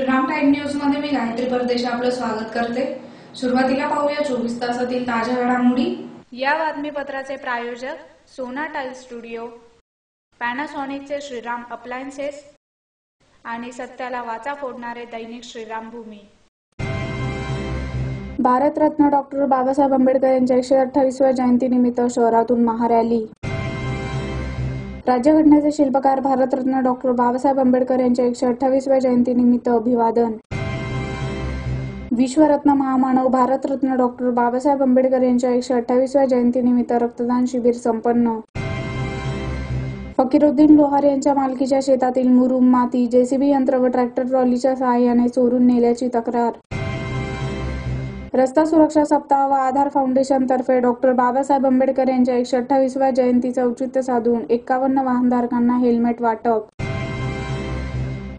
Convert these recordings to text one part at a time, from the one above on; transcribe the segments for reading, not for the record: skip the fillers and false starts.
Shriram time news मध्ये मी गायत्री परदेशी आपलं स्वागत करते। सुरुवातीला पाहूया 24 तासातील ताज्या घडामोडी। या बातमीपत्राचे प्रायोजक सोना टाइल स्टुडिओ, पॅनासॉनिकचे श्रीराम अप्लायन्सेस आणि सत्याला वाचा फोडणारे दैनिक श्रीराम भूमी। भारतरत्न डॉक्टर बाबासाहेब आंबेडकर यांच्या 128व्या जयंतीनिमित्त शहरातून महारॅली। राज्यघटनेचे शिल्पकार भारतरत्न डॉक्टर बाबासाहेब आंबेडकर यांच्या 128व्या जयंतीनिमित्त अभिवादन। विश्वरत्न महामानव भारतरत्न डॉक्टर बाबासाहेब आंबेडकर यांच्या 128व्या जयंतीनिमित्त रक्तदान शिबिर संपन्न। फकीरुद्दीन लोहार यांच्या मालकीच्या शेतातील मुरुम, माती, जेसीबी यंत्र व ट्रॅक्टर ट्रॉलीच्या सहाय्याने चोरून नेल्याची तक्रार। रस्ता सुरक्षा सप्ताह व आधार फाउंडेशन तर्फे डॉक्टर बाबासाहेब आंबेडकर यांच्या 128व्या जयंतीचे औचित्य साधून 51 वाहनधारकांना हेल्मेट वाटप।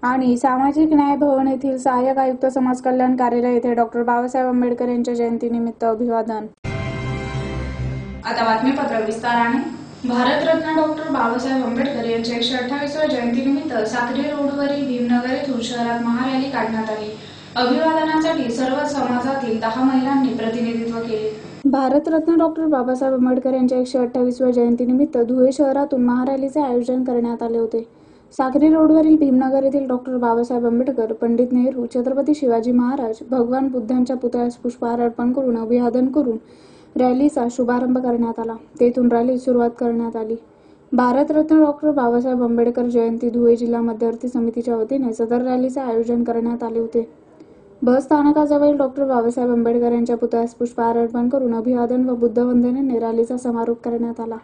आणि सामाजिक न्याय भवन येथील सहाय्यक आयुक्त समाज कल्याण कार्यालय येथे डॉक्टर बाबासाहेब आंबेडकर यांच्या जयंतीनिमित्त अभिवादन। आता बातमीपत्र विस्ताराने। भारतरत्न डॉक्टर बाबासाहेब आंबेडकर यांच्या 128व्या जयंतीनिमित्त साक्री रोडवरील भीमनगर येथून शहरात महारॅली काढण्यात आली। अभिवादनासाठी सर्व समाजातील 10 महिलांनी प्रतिनिधित्व केले। भारतरत्न डॉक्टर बाबासाहेब आंबेडकर यांच्या 128व्या जयंतीनिमित्त धुळे शहरातून महारॅलीचे आयोजन करण्यात आले होते। साक्री रोडवरील भीमनगर येथील डॉक्टर बाबासाहेब आंबेडकर, पंडित नेहरू, छत्रपती शिवाजी महाराज, भगवान बुद्धांच्या पुतळ्यास पुष्पहार अर्पण करून अभिवादन करून रॅलीचा शुभारंभ करण्यात आला। तेथून रॅली सुरुवात करण्यात आली। भारतरत्न डॉक्टर बाबासाहेब आंबेडकर जयंती धुळे जिल्हा मध्यवर्ती समितीच्या वतीने सदर रॅलीचे आयोजन करण्यात आले होते। बस स्थानकाजवळ डॉक्टर बाबासाहेब आंबेडकर यांच्या पुतळ्यास पुष्पहार अर्पण करून अभिवादन व बुद्धवंदनेने रॅलीचा समारोप करण्यात आला।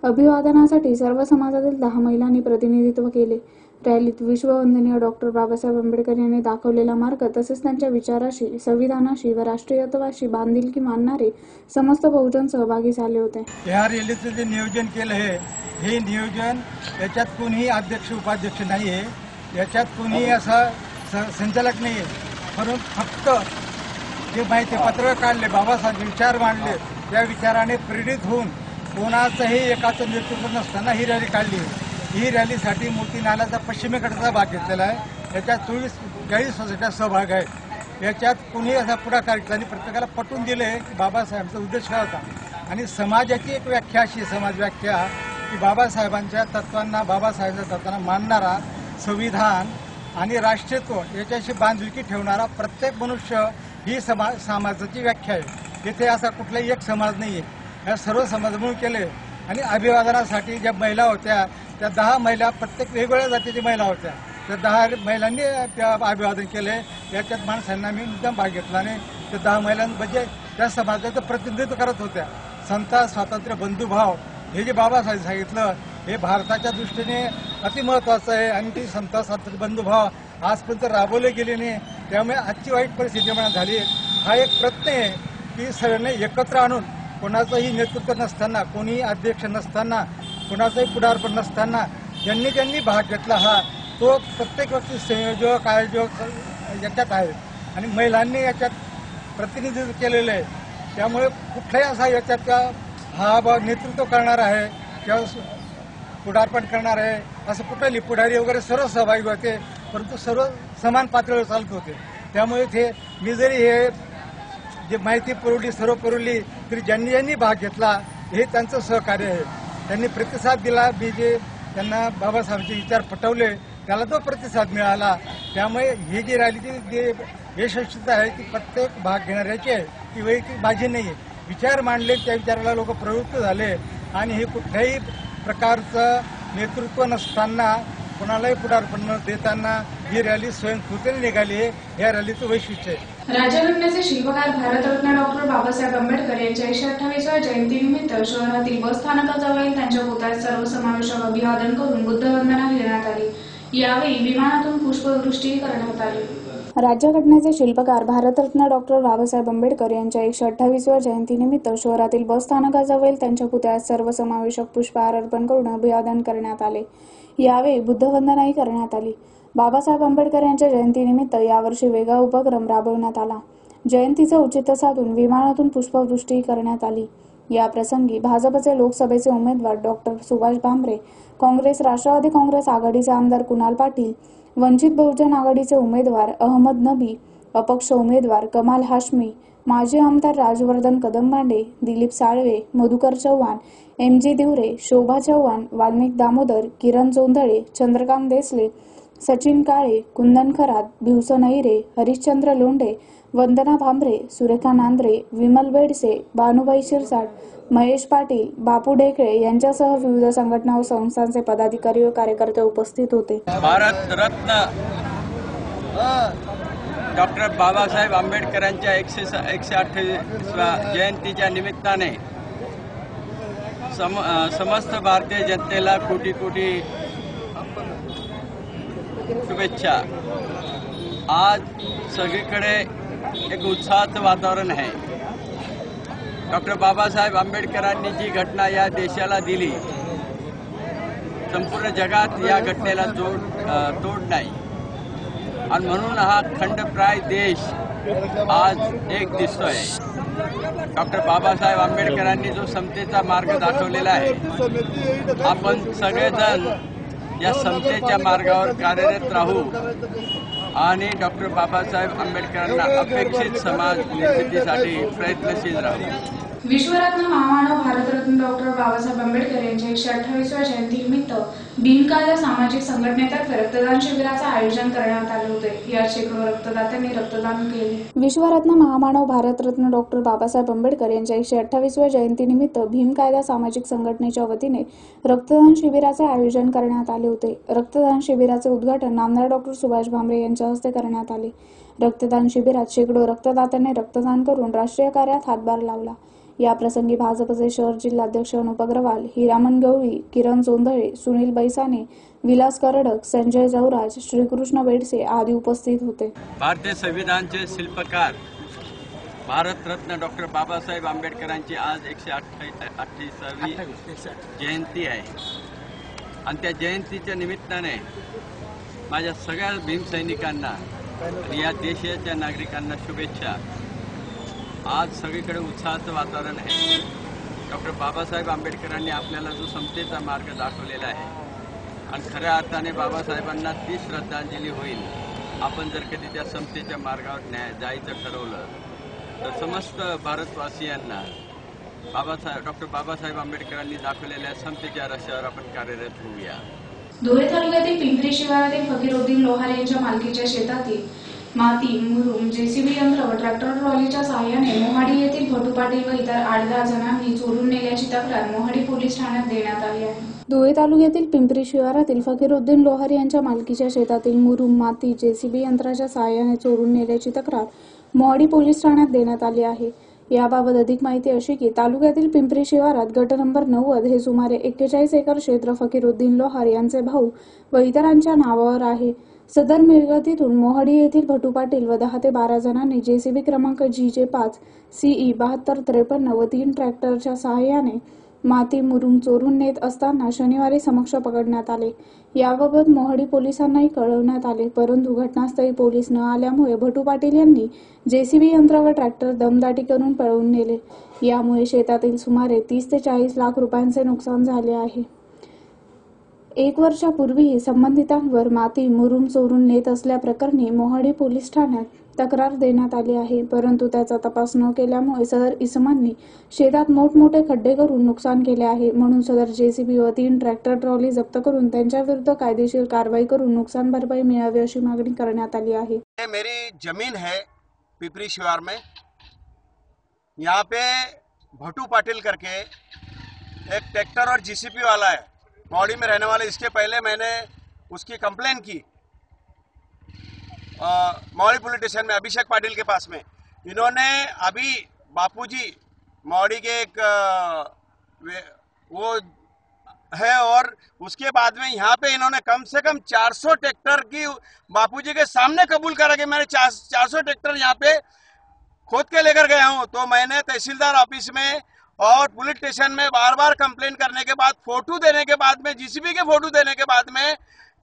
अभिवादनासाठी सर्व समाजातील 10 महिलांनी प्रतिनिधित्व केले। रॅलीत विश्ववंदनीय डॉक्टर बाबासाहेब आंबेडकर यांनी दाखवलेला मार्ग तसेच त्यांच्या विचाराशी, संविधानाशी व राष्ट्रीयत्वाशी बांधिलकी मानणारे समस्त बहुजन सहभागी झाले होते। या रॅलीचे जे नियोजन केलं आहे, हे नियोजन याच्यात कोणीही अध्यक्ष उपाध्यक्ष नाही आहे, याच्यात कोणीही असा संचालक नाही आहे, म्हणून फक्त जे माहिती पत्र काढले, बाबासाहेब विचार मांडले, त्या विचाराने प्रेरित होऊन कोणाचंही एकाचं नेतृत्व नसताना ही रॅली काढली। ही रॅलीसाठी मोती नाल्याचा पश्चिमेकडचा भाग घेतलेला आहे। याच्यात 40 सोसायट्या सहभाग आहे। याच्यात कोणी असा पुढाकार घेतला आणि प्रत्येकाला पटवून दिले की बाबासाहेबांचा उद्देश काय होता। आणि समाजाची एक व्याख्या अशी समाज व्याख्या की बाबासाहेबांच्या तत्वांना, बाबासाहेबांच्या तत्वांना मानणारा, संविधान आणि राष्ट्रीयत्व याच्याशी बांधिलकी ठेवणारा प्रत्येक मनुष्य ही समाजाची व्याख्या आहे। इथे असा कुठलाही एक समाज नाही आहे, या सर्व समाज मिळून केले। आणि अभिवादनासाठी ज्या महिला होत्या त्या 10 महिला, प्रत्येक वेगवेगळ्या जातीच्या महिला होत्या, त्या 10 महिलांनी त्या अभिवादन केले। याच्यात माणसांना मी मुद्दाम भाग घेतला आणि त्या 10 महिलांमध्ये त्या समाजाचं प्रतिनिधित्व करत होत्या। समता, स्वातंत्र्य, बंधुभाव हे जे बाबासाहेब सांगितलं हे भारताच्या दृष्टीने अतिमहत्वाचं आहे आणि ती समता, स्वातंत्र्य, बंधुभाव आजपर्यंत राबवले गेले नाही। त्यामुळे आजची वाईट परिस्थिती निर्माण झाली। हा एक प्रयत्न आहे की सगळ्यांना एकत्र आणून, कोणाचंही नेतृत्व नसताना, कोणीही अध्यक्ष नसताना, कोणाचंही पुढारपण नसताना ज्यांनी भाग घेतला, हा तो प्रत्येक व्यक्ती संयोजक, आयोजक याच्यात आहे आणि महिलांनी याच्यात प्रतिनिधित्व केलेलं आहे। त्यामुळे कुठलाही असा याच्यात हा नेतृत्व करणार आहे किंवा पुढारपण करणार आहे असं कुठलंही पुढारी वगैरे सर्व सहभागी होते, परंतु सर्व समान पातळीवर चालत होते। त्यामुळे ते मी जरी हे जे माहिती पुरवली, सर्व पुरवली, तरी ज्यांनी भाग घेतला हे त्यांचं सहकार्य आहे। त्यांनी प्रतिसाद दिला, मी जे त्यांना बाबासाहेबांचे विचार पटवले त्याला तो प्रतिसाद मिळाला। त्यामुळे ही जी रॅलीची जे यशस्वीता आहे ती प्रत्येक भाग घेणाऱ्याची आहे, ती वैयक्तिक माझी नाही आहे। विचार मांडले, त्या विचाराला लोक प्रवृत्त झाले आणि हे कुठल्याही प्रकारचं नेतृत्व नसताना, कोणालाही पुढारपण न देताना ही रॅली स्वयंस्फूर्तीने निघाली आहे। या रॅलीचं वैशिष्ट्य आहे। राज्यघटनेचे शिल्पकार भारतरत्न डॉक्टर बाबासाहेब आंबेडकर यांच्या 128व्या जयंतीनिमित्त शहरातील बस स्थानकाजवळ त्यांच्या पुतळ्यात सर्वसमावेशक अभिवादन करून बुद्धवंदना घेण्यात आली। यावेळी विमानातून पुष्पवृष्टी करण्यात आली। राज्यघटनेचे शिल्पकार भारतरत्न डॉक्टर बाबासाहेब आंबेडकर यांच्या 128व्या जयंतीनिमित्त शहरातील बस स्थानकाजवळ त्यांच्या पुतळ्यात सर्वसमावेशक पुष्पहार अर्पण करून अभिवादन करण्यात आले। यावेळी बुद्धवंदनाही करण्यात आली। बाबासाहेब आंबेडकर यांच्या जयंतीनिमित्त यावर्षी वेगळा उपक्रम राबवण्यात आला। जयंतीचे औचित्य साधून विमानातून पुष्पवृष्टी करण्यात आली। या प्रसंगी भाजपचे लोकसभेचे उमेदवार डॉक्टर सुभाष भामरे, काँग्रेस राष्ट्रवादी काँग्रेस आघाडीचे आमदार कुणाल पाटील, वंचित बहुजन आघाडीचे उमेदवार अहमद नबी, अपक्ष उमेदवार कमाल हाशमी, माजी आमदार राजवर्धन कदमबांडे, दिलीप साळवे, मधुकर चव्हाण, MG दिवरे, शोभा चव्हाण, वाल्मिक दामोदर, किरण जोंधळे, चंद्रकांत देसले, सचिन काळे, कुंदन खरात, भिवसन अहिरे, हरिश्चंद्र लोंढे, वंदना भांबरे, सुरेखा नांद्रे, विमल बेडसे, भानुबाई शिरसाट, महेश पाटील, बापू ढेकळे यांच्यासह विविध संघटना व संस्थांचे पदाधिकारी व कार्यकर्ते उपस्थित होते. भारत रत्न डॉक्टर बाबासाहेब आंबेडकरांच्या 128व्या जयंतीच्या निमित्ताने समस्त भारतीय जनतेला कोटी कोटी शुभेच्छा. आज सगळीकडे एक उत्साहाचं वातावरण आहे. डॉक्टर बाबासाहेब आंबेडकरांनी जी घटना या देशाला दिली, संपूर्ण जगात या घटनेला तोड नाही आणि म्हणून हा खंडप्राय देश आज एक दिसतोय. डॉक्टर बाबासाहेब आंबेडकरांनी जो समतेचा मार्ग दाखवलेला आहे, आपण सगळेजण या समतेच्या मार्गावर कार्यरत राहू आणि डॉक्टर बाबासाहेब आंबेडकरांना अपेक्षित समाज निर्मितीसाठी प्रयत्नशील राहू. विश्वरत्न महामानव भारतरत्न डॉक्टर बाबासाहेब आंबेडकर यांच्या 128व्या जयंतीनिमित्त भीमकायदा सामाजिक संघटनेतर्फे रक्तदान शिबिराचे आयोजन करण्यात आले होते. यात शेकडो रक्तदात्यांनी रक्तदान केले. विश्वरत्न महामानव भारतरत्न डॉक्टर बाबासाहेब आंबेडकर यांच्या 128व्या जयंतीनिमित्त भीमकायदा सामाजिक संघटनेच्या वतीने रक्तदान शिबिराचे आयोजन करण्यात आले होते. रक्तदान शिबिराचे उद्घाटन नामदार डॉक्टर सुभाष भामरे यांच्या हस्ते करण्यात आले. रक्तदान शिबिरात शेकडो रक्तदात्यांनी रक्तदान करून राष्ट्रीय कार्यात हातभार लावला. या प्रसंगी भाजपचे शहर जिल्हाध्यक्ष अनुप अग्रवाल, हिरामन गवळी, किरण जोंधळे, सुनील बैसाने, विलास करडक, संजय जवराज, श्रीकृष्ण बेडसे आदी उपस्थित होते. भारतीय संविधानाचे शिल्पकार भारतरत्न डॉक्टर बाबासाहेब आंबेडकरांची आज 128वी जयंती आहे आणि त्या जयंतीच्या निमित्ताने माझ्या सगळ्या भीमसैनिकांना आणि या देशाच्या नागरिकांना शुभेच्छा. आज सगळीकडे उत्साहाचं वातावरण आहे. डॉक्टर बाबासाहेब आंबेडकरांनी आपल्याला जो समतेचा मार्ग दाखवलेला आहे आणि खऱ्या अर्थाने बाबासाहेबांना ती श्रद्धांजली होईल. आपण जर कधी त्या समतेच्या मार्गावर जायचं ठरवलं तर समस्त भारतवासियांना डॉक्टर बाबासाहेब आंबेडकरांनी दाखवलेल्या समतेच्या रस्त्यावर आपण कार्यरत होऊया. धुळे तालुक्यातील पिंपरी शिवारातील फकीरुद्दीन लोहार यांच्या मालकीच्या शेतातील माती, मुरुम, JCB यंत्र व ट्रॅक्टर ट्रॉलीच्या सहाय्याने मोहाडी येथील भटू पाटील व इतर 8-10 जणांनी चोरून नेल्याची तक्रार मोहाडी पोलीस ठाण्यात देण्यात आली आहे. धुळे तालुक्यातील पिंपरी शिवारातील फकीरुद्दीन लोहार यांच्या मालकीच्या शेतातील मुरुम, माती, JCB यंत्राच्या सहाय्याने चोरून नेल्याची तक्रार मोहाडी पोलीस ठाण्यात देण्यात आली आहे. याबाबत अधिक माहिती अशी की तालुक्यातील पिंपरी शिवारात गट नंबर 90 हे सुमारे 41 एकर क्षेत्र फकीरुद्दीन लोहार यांचे भाऊ व इतरांच्या नावावर आहे. सदर मिळकतीतून मोहाडी येथील भटू पाटील व 10 ते 12 जणांनी JCB क्रमांक GJ5 CE 7253 व 3 ट्रॅक्टरच्या सहाय्याने माती, मुरुम चोरून नेत असताना शनिवारी समक्ष पकडण्यात आले. याबाबत मोहाडी पोलिसांनाही कळवण्यात आले, परंतु घटनास्थळी पोलीस न आल्यामुळे भटू पाटील यांनी JCB यंत्र व ट्रॅक्टर दमदाटी करून पळवून नेले. यामुळे शेतातील सुमारे 30 ते 40 लाख रुपयांचे नुकसान झाले आहे. 1 वर्षापूर्वीही संबंधितांवर माती, मुरुम चोरून नेत असल्याप्रकरणी मोहाडी पोलीस ठाण्यात तक्रार देण्यात आली आहे, परंतु त्याचा तपास न केल्यामुळे सदर इसमांनी शेतात मोठमोठे खड्डे करून नुकसान केले आहे. म्हणून सदर JCB व 3 ट्रॅक्टर ट्रॉली जप्त करून त्यांच्याविरुद्ध कायदेशीर कारवाई करून नुकसान भरपाई मिळावी अशी मागणी करण्यात आली आहे. मेरी जमीन है पिपरी शिवार में, यहाँ पे भटू पाटिल करके एक ट्रैक्टर और JCB वाला है, मौड़ी में रहने वाले. इसके पहले मैंने उसकी कंप्लेन की मौड़ी पुलिस स्टेशन में अभिषेक पाटिल के पास में. इन्होंने अभी बापूजी मौड़ी के एक वो है और उसके बाद में यहाँ पे इन्होंने कम से कम 400 ट्रैक्टर की बापूजी के सामने कबूल करा कि मैंने 400 ट्रैक्टर यहाँ पे खोद के लेकर गया हूँ. तो मैंने तहसीलदार ऑफिस में और पुलिस स्टेशन में बार बार कंप्लेन करने के बाद, फोटो देने के बाद में, JCB के फोटो देने के बाद में,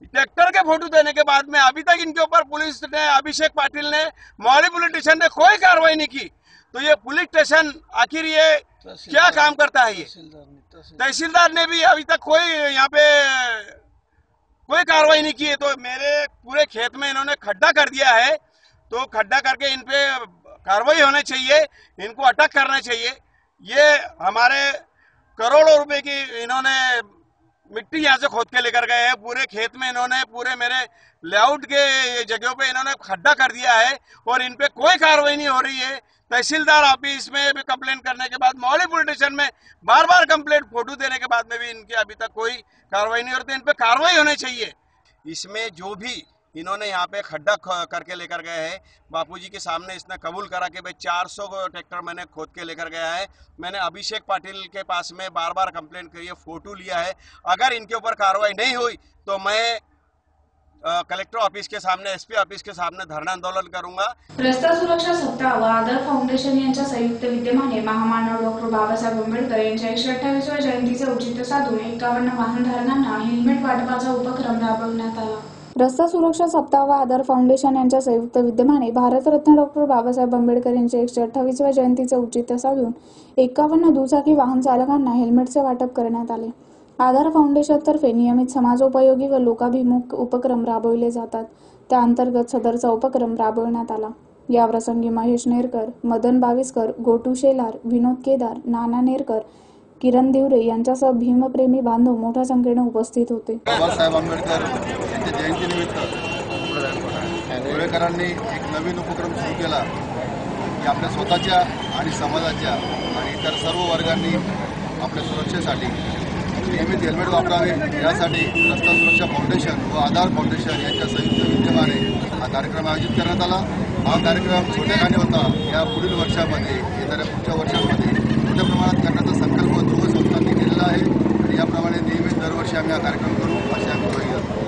ट्रैक्टर के फोटो देने के बाद में अभी तक इनके ऊपर पुलिस ने, अभिषेक पाटिल ने, मोहाली पुलिस स्टेशन ने कोई कार्रवाई नहीं की. तो ये पुलिस स्टेशन आखिर ये क्या काम करता है? ये तहसीलदार ने भी अभी तक कोई यहाँ पे कोई कार्रवाई नहीं की है। तो मेरे पूरे खेत में इन्होंने खड्डा कर दिया है, तो खड्डा करके इन पे कार्रवाई होनी चाहिए, इनको अटक करना चाहिए। ये हमारे करोड़ों रुपए की इन्होंने मिट्टी यहाँ से खोद के लेकर गए हैं। पूरे खेत में इन्होंने पूरे मेरे लेआउट के जगहों पे इन्होंने खड्डा कर दिया है और इन पे कोई कार्रवाई नहीं हो रही है। तहसीलदार ऑफिस में भी कंप्लेंट करने के बाद, मौली पुलिस स्टेशन में बार बार कंप्लेंट, फोटो देने के बाद में भी इनकी अभी तक कोई कार्रवाई नहीं होती। इन पे कार्रवाई होनी चाहिए। इसमें जो भी इन्होंने यहाँ पे खड्डा करके लेकर गए हैं, बापूजी के सामने इसने कबूल करा कि भाई 400 ट्रैक्टर मैंने खोद के लेकर गया है। मैंने अभिषेक पाटिल के पास में बार बार कंप्लेंट करी है, फोटो लिया है। अगर इनके ऊपर कार्रवाई नहीं हुई तो मैं कलेक्टर ऑफिस के सामने, एसपी ऑफिस के सामने धरना आंदोलन करूंगा। रस्ता सुरक्षा सप्ताह व आदर फाउंडेशन यांच्या संयुक्त विद्यमाने महामानव डॉक्टर बाबासाहेब आंबेडकर यांच्या 128व्या जयंतीचे औचित्य साधून 51 वाहनधारकांना हेल्मेट वाटपाचा उपक्रम राबवण्यात आला। रस्ता सुरक्षा सप्ताह व आधार फाउंडेशन यांच्या संयुक्त विद्यमाने भारतरत्न डॉक्टर बाबासाहेब आंबेडकर यांच्या 128व्या जयंतीचे औचित्य साधून 51 दुचाकी वाहन चालकांना हेल्मेटचे वाटप करण्यात आले। आधार फाउंडेशन तर्फे नियमित समाजोपयोगी व लोकाभिमुख उपक्रम राबविले जातात। त्या अंतर्गत सदरचा उपक्रम राबविण्यात आला। या प्रसंगी महेश नेरकर, मदन बाविस्कर, गोटू शेलार, विनोद केदार, नाना नेरकर, किरण दिवरे यांच्यासह भीमप्रेमी बांधव मोठ्या संख्येने उपस्थित होते। बाबासाहेब आंबेडकर यांच्या जयंतीनिमित्त धुळेकरांनी एक नवीन उपक्रम सुरू केला की आपल्या स्वतःच्या आणि समाजाच्या आणि इतर सर्व वर्गांनी आपल्या सुरक्षेसाठी नियमित हेल्मेट वापरावे, यासाठी रस्ता सुरक्षा फाउंडेशन व आधार फाउंडेशन यांच्या संयुक्त विद्यमाने हा कार्यक्रम आयोजित करण्यात आला। हा कार्यक्रम छोट्या खाणी होता, या पुढील वर्षामध्ये, येणाऱ्या पुढच्या वर्षामध्ये मोठ्या प्रमाणात करण्याचा संकल्प ध्रुव संस्थांनी केलेला आहे आणि याप्रमाणे नियमित दरवर्षी आम्ही हा कार्यक्रम करू अशी आम्ही ग्वाही देतो।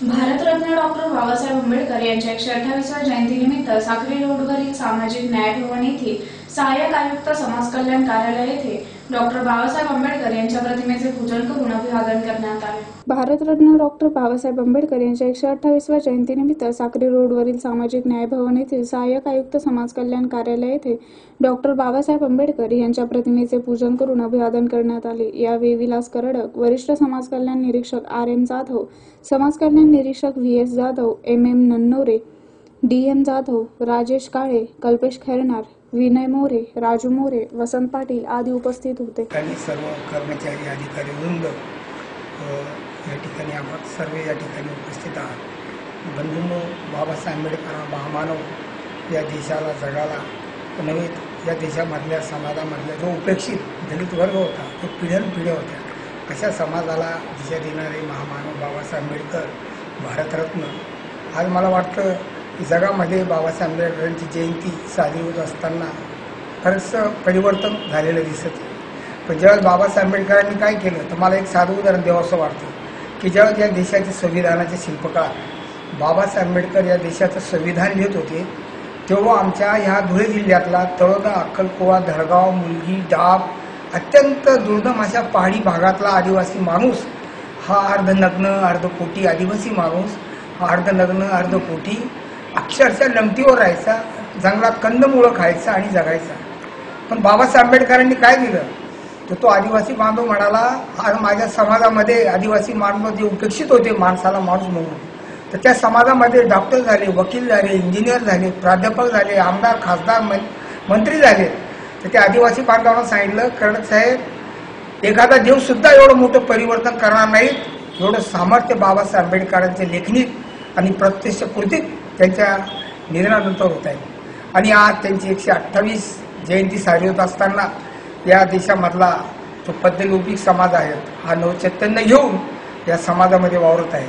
भारतरत्न डॉक्टर बाबासाहेब आंबेडकर यांच्या 128व्या जयंतीनिमित्त साक्री रोडवरील सामाजिक न्याय भवन येथील सहाय्यक आयुक्त समाज कल्याण कार्यालय येथे डॉक्टर बाबासाहेब आंबेडकर यांच्या प्रतिमेचे पूजन करून अभिवादन करण्यात आले। भारतरत्न डॉक्टर बाबासाहेब आंबेडकर यांच्या 128व्या जयंतीनिमित्त साक्री रोडवरील सामाजिक न्याय भवन येथील सहाय्यक आयुक्त समाज कल्याण कार्यालय येथे डॉक्टर बाबासाहेब आंबेडकर यांच्या प्रतिमेचे पूजन करून अभिवादन करण्यात आले। यावेळी विलास करडक, वरिष्ठ समाज कल्याण निरीक्षक RM जाधव, समाज कल्याण निरीक्षक VS Jadhav, MM नन्नोरे, DM Jadhav, Rajesh काळे, कल्पेश खैरनार, विनय मोरे, राजू मोरे, वसंत पाटील आदी उपस्थित होते। सर्व कर्मचारी, अधिकारी वृंद या ठिकाणी आपण सर्व या ठिकाणी उपस्थित आहात। बंधूंनो, बाबासाहेब आंबेडकर हा महामानव या देशाला, जगाला नव्हे, या देशामधल्या समाजामधल्या जो उपेक्षित दलित वर्ग होता, तो पिढ्यानपिढ्या होत्या, अशा समाजाला दिशा देणारे महामानव बाबासाहेब आंबेडकर, भारतरत्न। आज मला वाटतं की जगामध्ये बाबासाहेब आंबेडकरांची जयंती साजरी होत असताना खरंच परिवर्तन झालेलं दिसत आहे। पण ज्यावेळेस बाबासाहेब आंबेडकरांनी काय केलं, तर मला एक साधं उदाहरण द्यावं असं वाटतं की ज्यावेळेस या देशाचे संविधानाचे शिल्पकार बाबासाहेब आंबेडकर या देशाचं संविधान लिहित होते, तेव्हा आमच्या ह्या धुळे जिल्ह्यातला तळोदा, अक्कलकोवा, धडगाव, मुलगी, डाब अत्यंत दुर्गम अशा पहाडी भागातला आदिवासी माणूस हा अर्धनग्न, अर्धपोटी आदिवासी माणूस हा अर्धनग्न, अर्धपोटी अक्षरशः लंगटीवर राहायचा, जंगलात कंदमुळं खायचा आणि जगायचा। पण बाबासाहेब आंबेडकरांनी काय दिलं, तर तो आदिवासी बांधव म्हणाला, आज माझ्या समाजामध्ये आदिवासी माणूस जे उपेक्षित होते माणसाला माणूस म्हणून, तर त्या समाजामध्ये डॉक्टर झाले, वकील झाले, इंजिनियर झाले, प्राध्यापक झाले, आमदार, खासदार, मंत्री झाले। तर त्या आदिवासी बांधवांना सांगितलं, कर्णक साहेब, एखादा देव सुद्धा एवढं मोठं परिवर्तन करणार नाही, एवढं सामर्थ्य बाबासाहेब आंबेडकरांच्या लेखणीत आणि प्रत्यक्ष कृतीत त्यांच्या निर्णयानंतर होत आहे। आणि आज त्यांची 128 जयंती साजरी होत असताना या देशामधला जो पद्धतलौकिक समाज आहे हा नवचैतन्य घेऊन या समाजामध्ये वावरत आहे।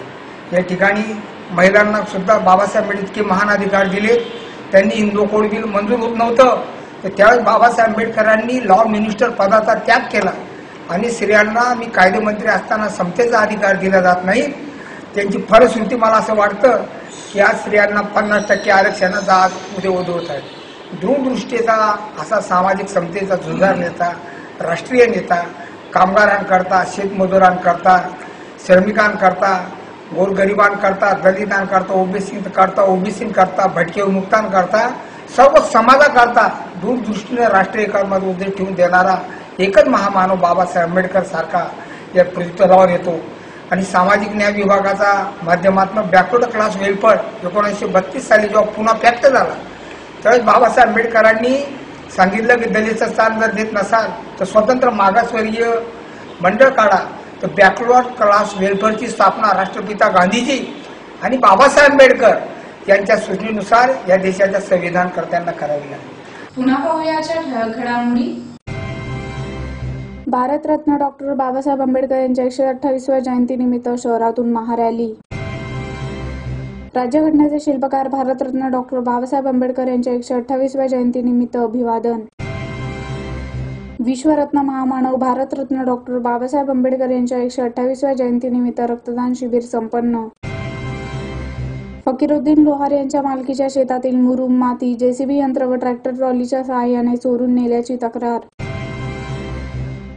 या ठिकाणी महिलांना सुद्धा बाबासाहेब आंबेडकर इतके महान अधिकार दिले। त्यांनी हिंदू कोड बिल मंजूर होत नव्हतं, तर त्यावेळेस बाबासाहेब आंबेडकरांनी लॉ मिनिस्टर पदाचा त्याग केला आणि स्त्रियांना मी कायदेमंत्री असताना समतेचा अधिकार दिला जात नाही। त्यांची फलश्रुती मला असं वाटतं की आज स्त्रियांना 50% आरक्षणाचा आज उद्या उद्भवत आहे। दूरदृष्टीचा असा सामाजिक समतेचा झुंजार नेता, राष्ट्रीय नेता, कामगारांकरता, शेतमजुरांकरता, श्रमिकांकरता, गोरगरिबांकरता, दलितांकरता, ओबीसींकरता, भटके विमुक्तांकरता, सर्व समाजाकरता दूरदृष्टीने राष्ट्रीय एकात्मता उद्देश ठेवून देणारा एकच महामानव बाबासाहेब आंबेडकर सारखा या पृथ्वीतलावर येतो। आणि सामाजिक न्याय विभागाचा माध्यमातून बॅकवर्ड क्लास वेलफेअर 1932 साली जेव्हा पुन्हा फॅक्ट झाला त्यावेळेस बाबासाहेब आंबेडकरांनी सांगितलं की दलित स्थान जर देत नसाल तर स्वतंत्र मागासवर्गीय मंडळ काढा. तर बॅकवर्ड क्लास वेलफेअरची स्थापना राष्ट्रपिता गांधीजी आणि बाबासाहेब आंबेडकर यांच्या सूचनेनुसार या देशाच्या संविधानकर्त्यांना करावी लागली. पुन्हा पाहूयाच्या ठळक घडामोडी. भारतरत्न डॉक्टर बाबासाहेब आंबेडकर यांच्या 128व्या जयंतीनिमित्त शहरातून महारॅली. राज्यघटनेचे शिल्पकार भारतरत्न डॉक्टर बाबासाहेब आंबेडकर यांच्या 128व्या जयंतीनिमित्त अभिवादन. विश्वरत्न महामानव भारतरत्न डॉक्टर बाबासाहेब आंबेडकर यांच्या 128व्या जयंतीनिमित्त रक्तदान शिबिर संपन्न. फकीरुद्दीन लोहार यांच्या मालकीच्या शेतातील मुरुम, माती, जेसीबी यंत्र व ट्रॅक्टर ट्रॉलीच्या सहाय्याने चोरून नेल्याची तक्रार.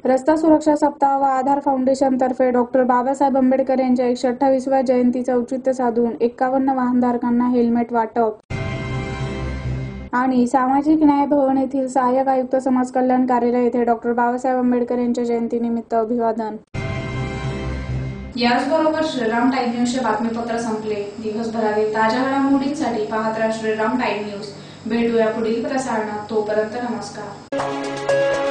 रस्ता सुरक्षा सप्ताह व आधार फाउंडेशन तर्फे डॉक्टर बाबासाहेब आंबेडकर यांच्या 128व्या जयंतीचे औचित्य साधून 51 वाहनधारकांना हेल्मेट वाटप. आणि सामाजिक न्याय भवन येथील सहाय्यक आयुक्त समाज कल्याण कार्यालय येथे डॉक्टर बाबासाहेब आंबेडकर यांच्या जयंतीनिमित्त अभिवादन. याचबरोबर श्रीराम टाइम न्यूजचे बातमीपत्र संपले. दिवसभरातील ताज्या घडामोडींसाठी पाहत राहा श्रीराम टाइम न्यूज. भेटूया पुढील प्रसारणात. तोपर्यंत नमस्कार.